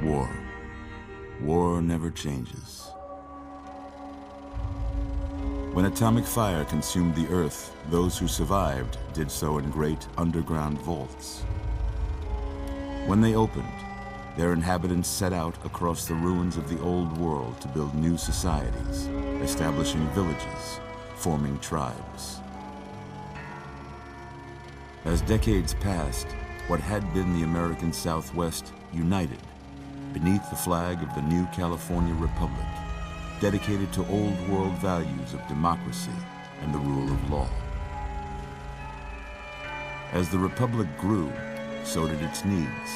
War. War never changes. When atomic fire consumed the Earth, those who survived did so in great underground vaults. When they opened, their inhabitants set out across the ruins of the old world to build new societies, establishing villages, forming tribes. As decades passed, what had been the American Southwest united beneath the flag of the new California Republic, dedicated to old world values of democracy and the rule of law. As the Republic grew, so did its needs.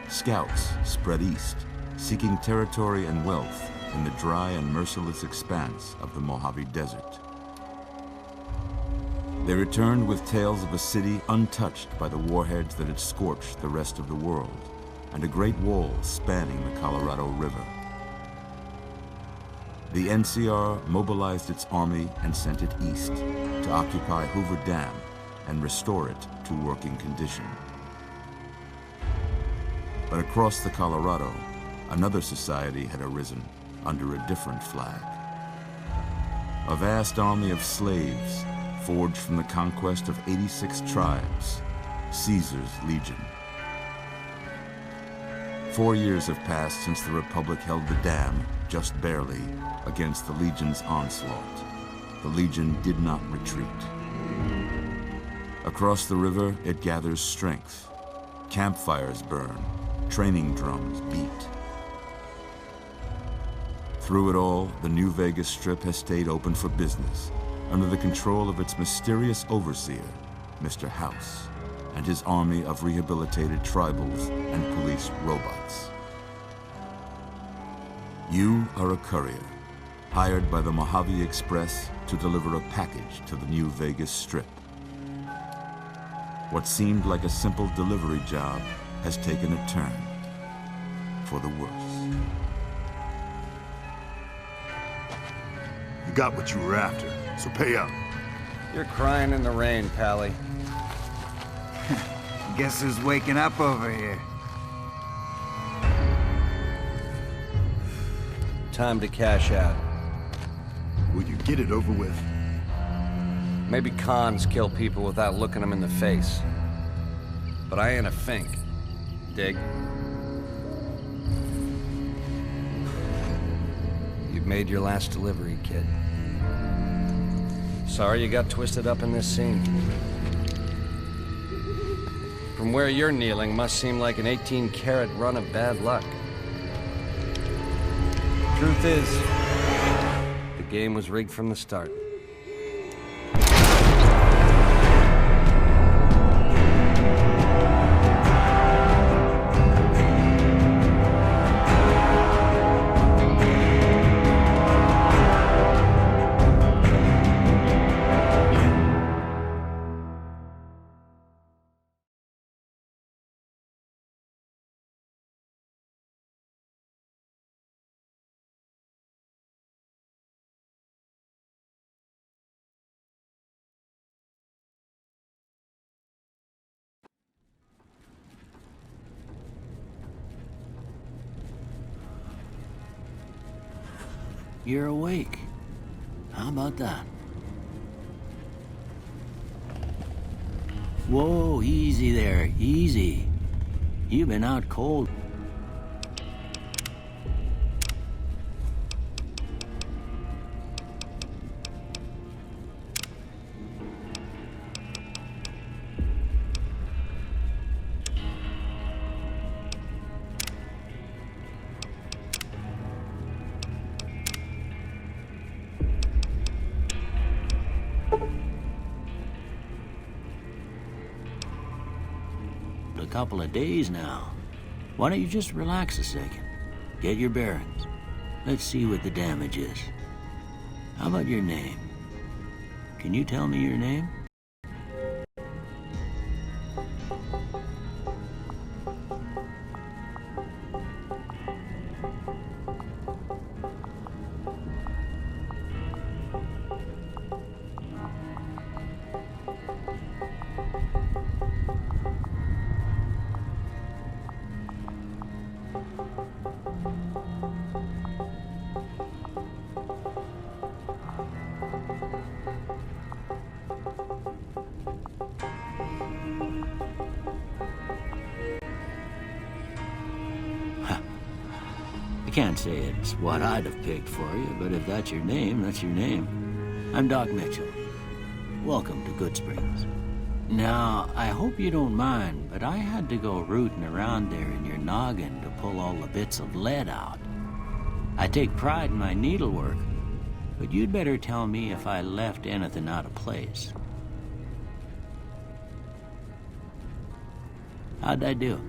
Scouts spread east, seeking territory and wealth in the dry and merciless expanse of the Mojave Desert. They returned with tales of a city untouched by the warheads that had scorched the rest of the world, and a great wall spanning the Colorado River. The NCR mobilized its army and sent it east to occupy Hoover Dam and restore it to working condition. But across the Colorado, another society had arisen under a different flag. A vast army of slaves forged from the conquest of 86 tribes, Caesar's Legion. 4 years have passed since the Republic held the dam, just barely, against the Legion's onslaught. The Legion did not retreat. Across the river, it gathers strength. Campfires burn, training drums beat. Through it all, the New Vegas Strip has stayed open for business, under the control of its mysterious overseer, Mr. House, and his army of rehabilitated tribals and police robots. You are a courier, hired by the Mojave Express to deliver a package to the New Vegas Strip. What seemed like a simple delivery job has taken a turn for the worse. You got what you were after, so pay up. You're crying in the rain, Pally. Guess who's waking up over here? Time to cash out. Will you get it over with? Maybe cons kill people without looking them in the face. But I ain't a fink. Dig? You've made your last delivery, kid. Sorry you got twisted up in this scene. From where you're kneeling must seem like an 18-carat run of bad luck. Truth is, the game was rigged from the start. You're awake. How about that? Whoa, easy there, easy. You've been out cold. A couple of days now. Why don't you just relax a second? Get your bearings. Let's see what the damage is. How about your name? Can you tell me your name? I can't say it's what I'd have picked for you, but if that's your name, that's your name. I'm Doc Mitchell. Welcome to Goodsprings. Now, I hope you don't mind, but I had to go rooting around there in your noggin to pull all the bits of lead out. I take pride in my needlework, but you'd better tell me if I left anything out of place. How'd I do?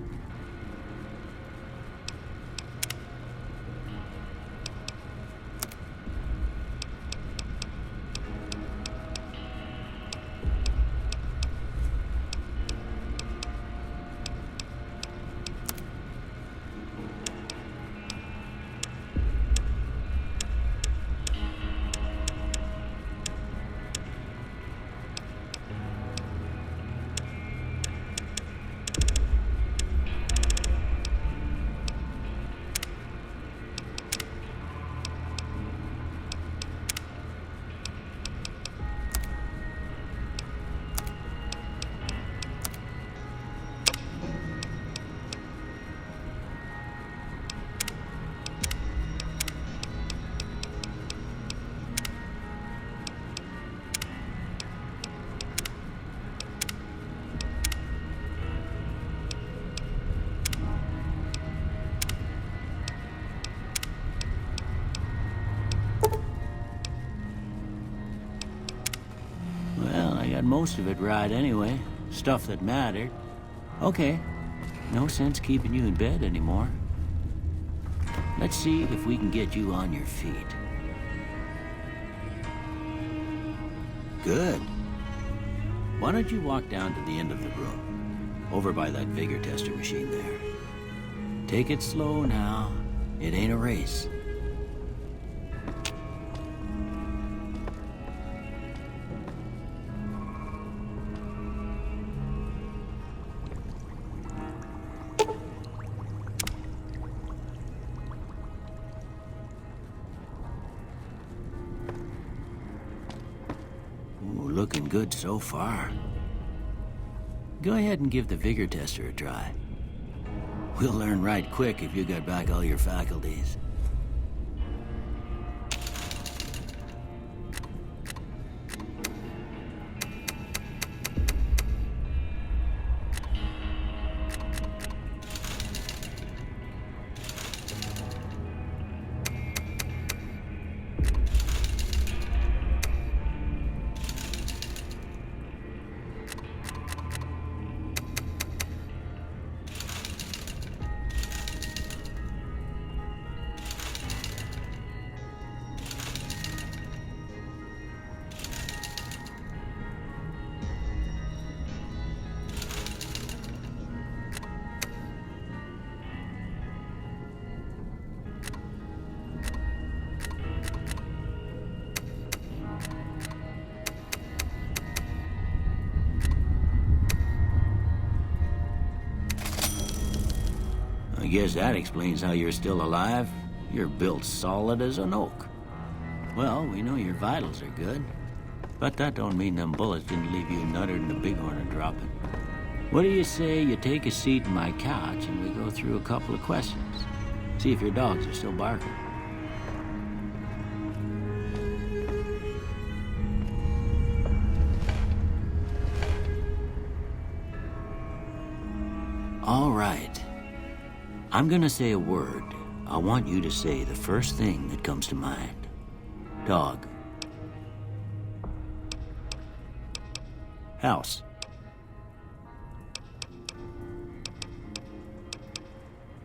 Most of it right anyway. Stuff that mattered. Okay. No sense keeping you in bed anymore. Let's see if we can get you on your feet. Good. Why don't you walk down to the end of the room? Over by that vigor tester machine there. Take it slow now. It ain't a race. Looking good so far. Go ahead and give the vigor tester a try. We'll learn right quick if you got back all your faculties. I guess that explains how you're still alive. You're built solid as an oak. Well, we know your vitals are good, but that don't mean them bullets didn't leave you nuttered in the bighorn dropping. What do you say you take a seat in my couch and we go through a couple of questions? See if your dogs are still barking. All right. I'm gonna say a word. I want you to say the first thing that comes to mind. Dog. House.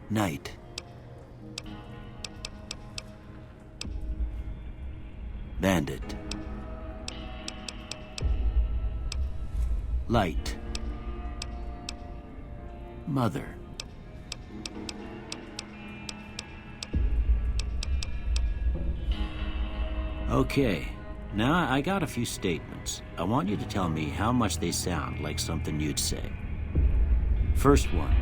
Night. Bandit. Light. Mother. Okay, now I got a few statements. I want you to tell me how much they sound like something you'd say. First one,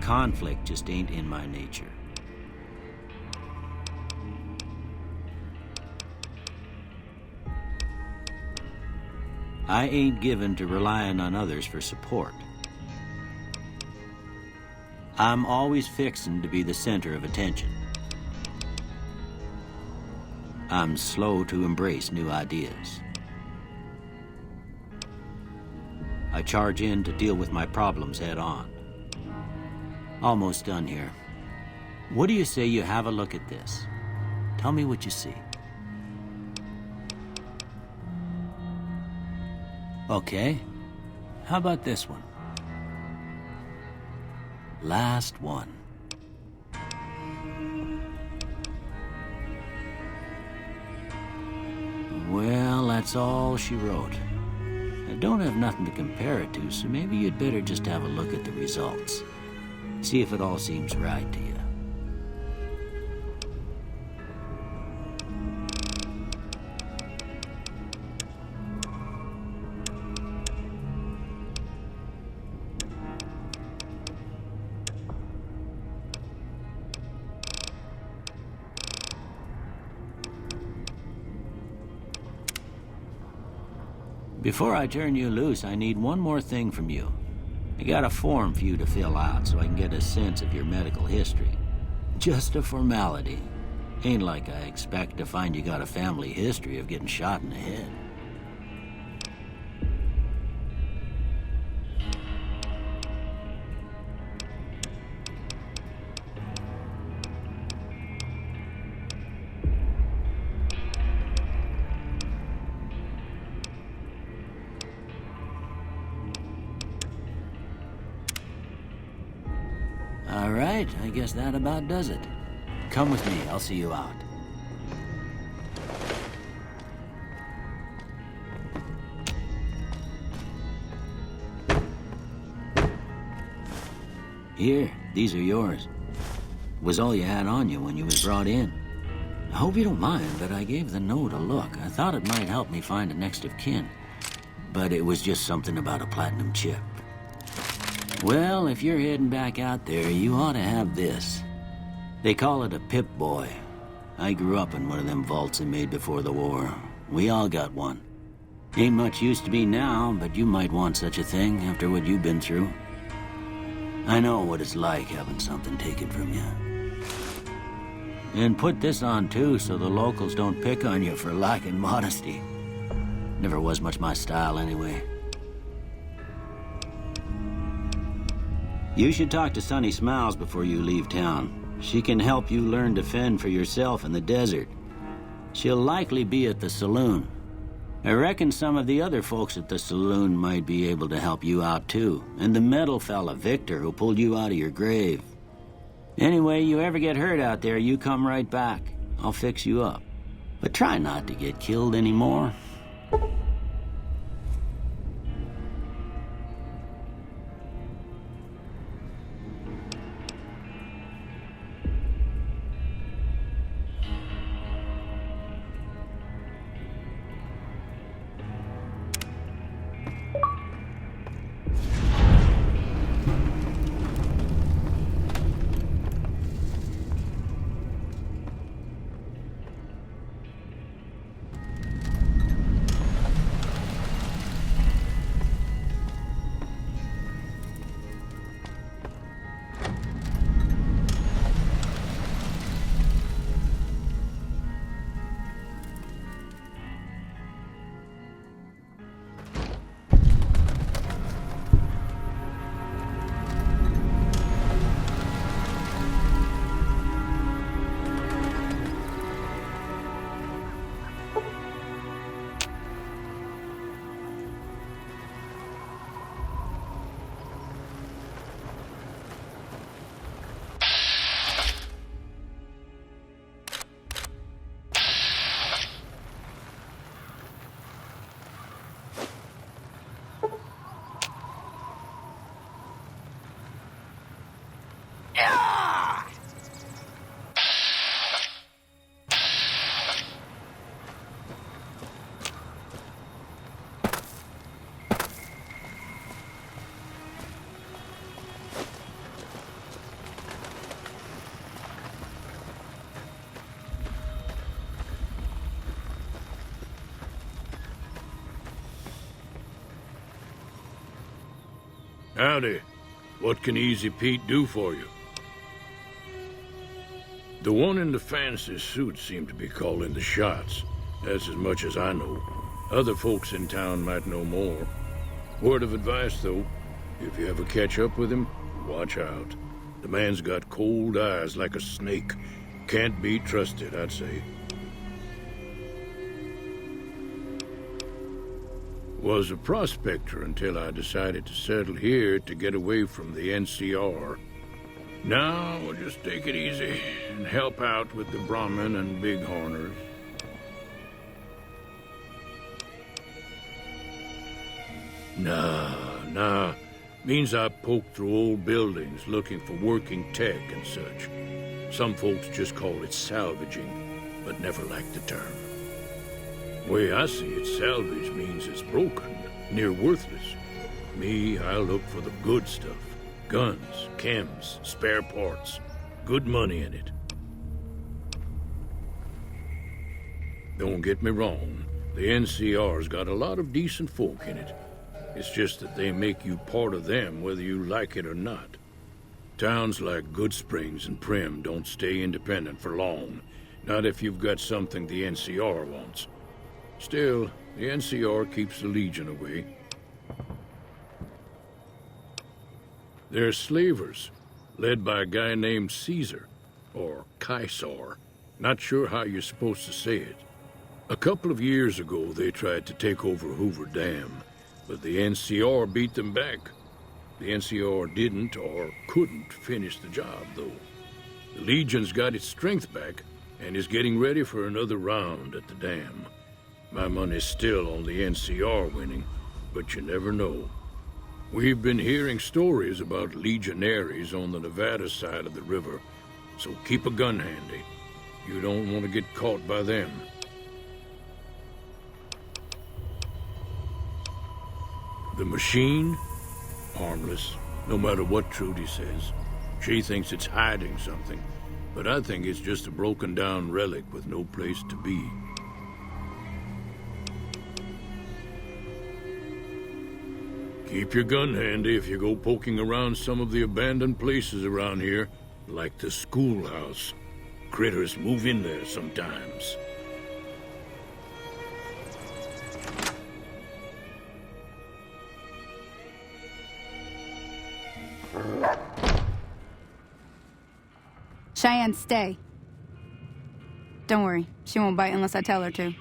conflict just ain't in my nature. I ain't given to relying on others for support. I'm always fixin' to be the center of attention. I'm slow to embrace new ideas. I charge in to deal with my problems head on. Almost done here. What do you say you have a look at this? Tell me what you see. Okay. How about this one? Last one. Well, that's all she wrote. I don't have nothing to compare it to, so maybe you'd better just have a look at the results. See if it all seems right to you. Before I turn you loose, I need one more thing from you. I got a form for you to fill out so I can get a sense of your medical history. Just a formality. Ain't like I expect to find you got a family history of getting shot in the head. All right, I guess that about does it. Come with me, I'll see you out. Here, these are yours. Was all you had on you when you was brought in. I hope you don't mind, but I gave the note a look. I thought it might help me find a next of kin. But it was just something about a platinum chip. Well, if you're heading back out there, you ought to have this. They call it a Pip-Boy. I grew up in one of them vaults they made before the war. We all got one. Ain't much use to me now, but you might want such a thing after what you've been through. I know what it's like having something taken from you. And put this on too, so the locals don't pick on you for lacking modesty. Never was much my style anyway. You should talk to Sunny Smiles before you leave town. She can help you learn to fend for yourself in the desert. She'll likely be at the saloon. I reckon some of the other folks at the saloon might be able to help you out too. And the metal fella, Victor, who pulled you out of your grave. Anyway, you ever get hurt out there, you come right back. I'll fix you up. But try not to get killed anymore. Howdy. What can Easy Pete do for you? The one in the fancy suit seemed to be calling the shots. That's as much as I know. Other folks in town might know more. Word of advice, though. If you ever catch up with him, watch out. The man's got cold eyes like a snake. Can't be trusted, I'd say. Was a prospector until I decided to settle here to get away from the NCR. Now, we'll just take it easy and help out with the Brahmin and Bighorners. Nah. Means I poke through old buildings looking for working tech and such. Some folks just call it salvaging, but never liked the term. Way I see it, salvage means it's broken, near worthless. Me, I look for the good stuff. Guns, chems, spare parts. Good money in it. Don't get me wrong, the NCR's got a lot of decent folk in it. It's just that they make you part of them whether you like it or not. Towns like Goodsprings and Primm don't stay independent for long. Not if you've got something the NCR wants. Still, the NCR keeps the Legion away. They're slavers, led by a guy named Caesar, or Caesar. Not sure how you're supposed to say it. A couple of years ago, they tried to take over Hoover Dam, but the NCR beat them back. The NCR didn't or couldn't finish the job, though. The Legion's got its strength back and is getting ready for another round at the dam. My money's still on the NCR winning, but you never know. We've been hearing stories about legionaries on the Nevada side of the river, so keep a gun handy. You don't want to get caught by them. The machine? Harmless, no matter what Trudy says. She thinks it's hiding something, but I think it's just a broken down relic with no place to be. Keep your gun handy if you go poking around some of the abandoned places around here, like the schoolhouse. Critters move in there sometimes. Cheyenne, stay. Don't worry, she won't bite unless I tell her to.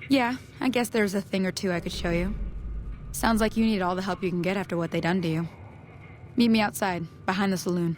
Yeah, I guess there's a thing or two I could show you. Sounds like you need all the help you can get after what they done to you. Meet me outside, behind the saloon.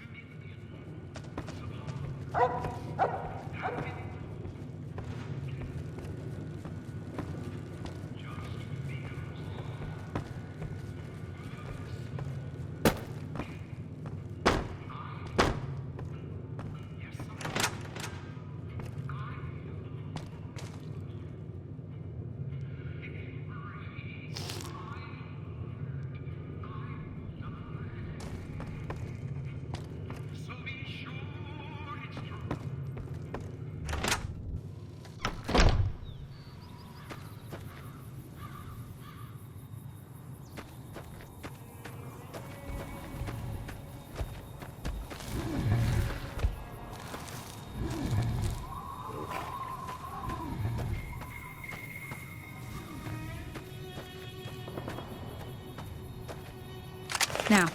Now,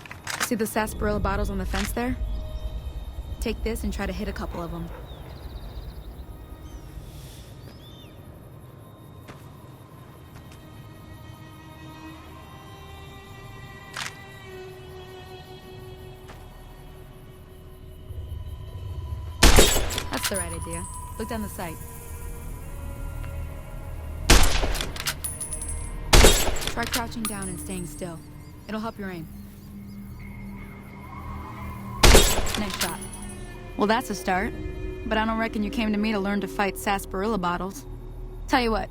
see the sarsaparilla bottles on the fence there? Take this and try to hit a couple of them. That's the right idea. Look down the sight. Try crouching down and staying still. It'll help your aim. Nice shot. Well, that's a start. But I don't reckon you came to me to learn to fight sarsaparilla bottles. Tell you what,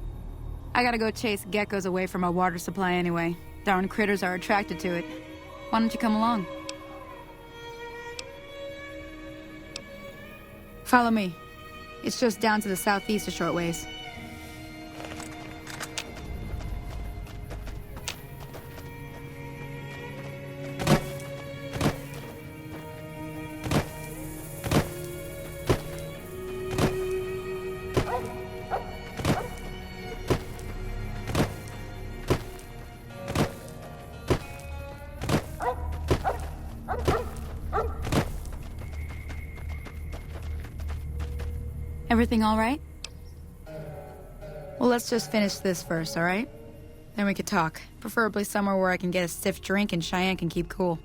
I gotta go chase geckos away from our water supply anyway. Darn critters are attracted to it. Why don't you come along? Follow me. It's just down to the southeast a short ways. Everything all right? Well, let's just finish this first, all right? Then we could talk. Preferably somewhere where I can get a stiff drink and Cheyenne can keep cool.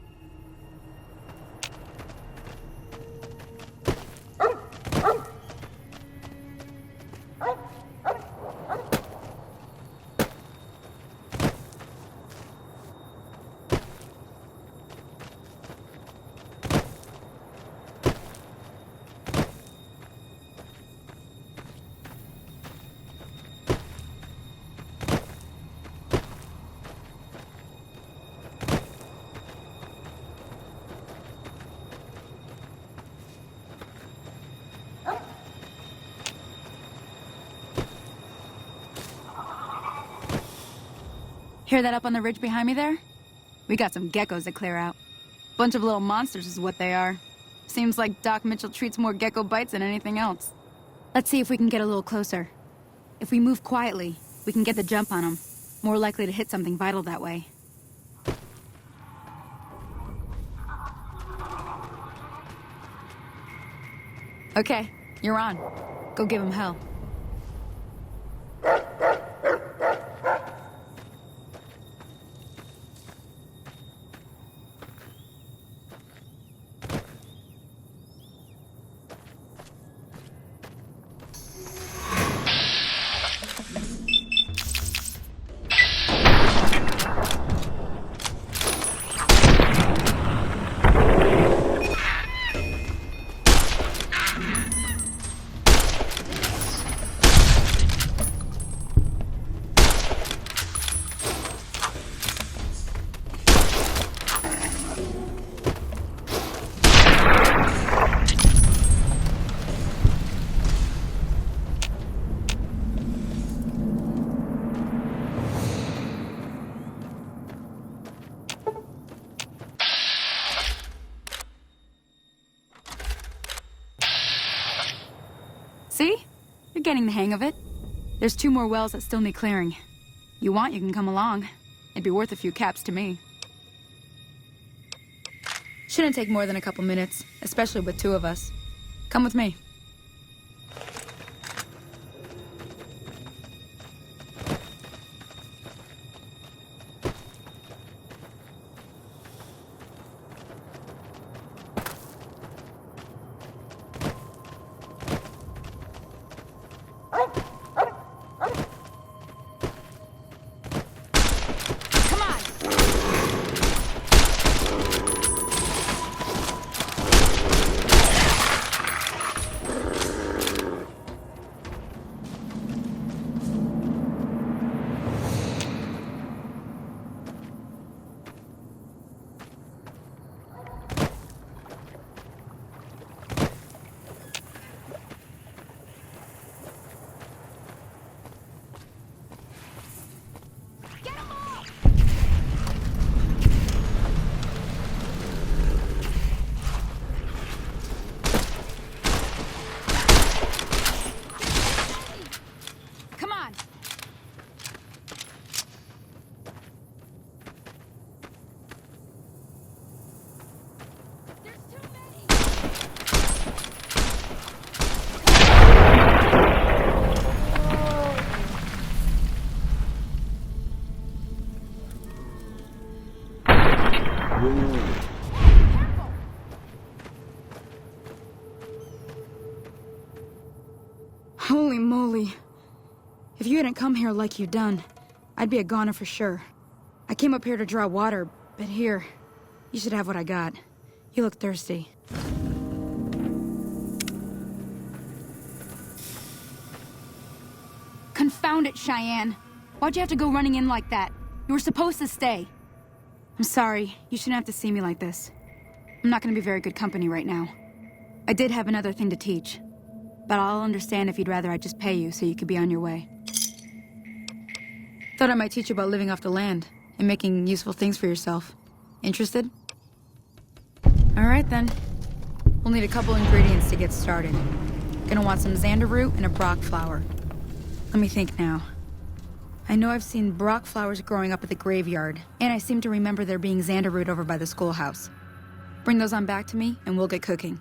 Hear that up on the ridge behind me there? We got some geckos to clear out. Bunch of little monsters is what they are. Seems like Doc Mitchell treats more gecko bites than anything else. Let's see if we can get a little closer. If we move quietly, we can get the jump on them. More likely to hit something vital that way. Okay, you're on. Go give him hell. See? You're getting the hang of it. There's 2 more wells that still need clearing. You want, you can come along. It'd be worth a few caps to me. Shouldn't take more than a couple minutes, especially with 2 of us. Come with me. Holy moly. If you hadn't come here like you done, I'd be a goner for sure. I came up here to draw water, but here, you should have what I got. You look thirsty. Confound it, Cheyenne. Why'd you have to go running in like that? You were supposed to stay. I'm sorry. You shouldn't have to see me like this. I'm not gonna be very good company right now. I did have another thing to teach. but I'll understand if you'd rather I just pay you so you could be on your way. Thought I might teach you about living off the land and making useful things for yourself. Interested? All right, then. We'll need a couple ingredients to get started. Gonna want some xander root and a brock flower. Let me think now. I know I've seen brock flowers growing up at the graveyard, and I seem to remember there being xander root over by the schoolhouse. Bring those on back to me, and we'll get cooking.